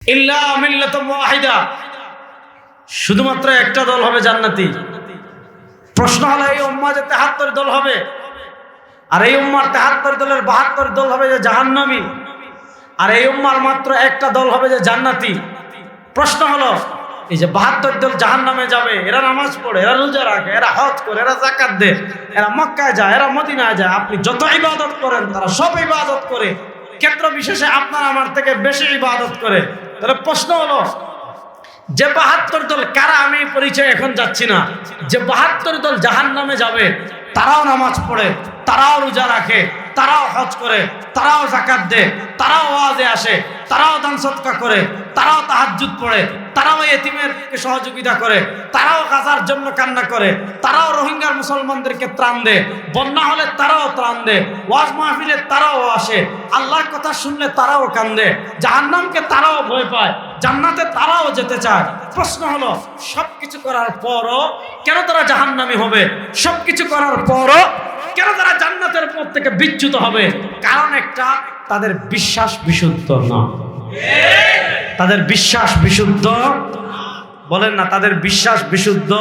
ইল্লা মিল্লাতুম ওয়াহিদা, শুধুমাত্র একটা দল হবে জান্নাতি। প্রশ্ন হলো এই উম্মাহ যে 73 দল হবে, আর এই উম্মার 73 দলের 72 দল হবে যে জাহান্নামী, আর এই উম্মার মাত্র একটা দল হবে যে জান্নাতি। প্রশ্ন হলো এই যে 72 দল জাহান্নামে যাবে, এরা নামাজ পড়ে, এরা রোজা রাখে, এরা হজ করে, এরা যাকাত দেয়, এরা মক্কায় যায়, এরা মদিনায় যায়, আপনি যত ইবাদত করেন তারা সব ইবাদত করে, ক্ষেত্র বিশেষে আপনার আমার থেকে বেশি ইবাদত করে। তাহলে প্রশ্ন হলো যে 72 দল কারা, আমি পরিচয় এখন যাচ্ছি না, যে 72 দল জাহান্নামে যাবে তারাও নামাজ পড়ে, তারাও রোজা রাখে, তারাও হজ করে, তারাও যাকাত দেয়, তারাও ওয়াজে আসে, তারাও দান সদকা করে, তারাও তাহাজ্জুদ পড়ে, তারাও এতিমের সহযোগিতা করে, তারাও গাজার জন্য কান্না করে, তারাও রোহিঙ্গার মুসলমানদেরকে ত্রাণ দেয়, বন্যা হলে তারাও ত্রাণ দেয়, ওয়াজ মাহফিলে তারাও আসে, আল্লাহর কথা শুনলে তারাও কান্দে, জাহান্নামকে তারাও ভয় পায়, জান্নাতে তারাও যেতে চায়। প্রশ্ন হলো সবকিছু করার পরও কেন তারা জাহান্নামী হবে? সবকিছু করার পরও কেন তারা জান্নাতের পথ থেকে বিচ্যুত হবে? কারণ একটা, তাদের বিশ্বাস বিশুদ্ধ না। তাদের বিশ্বাস বিশুদ্ধ, বলেন না, তাদের বিশ্বাস বিশুদ্ধ।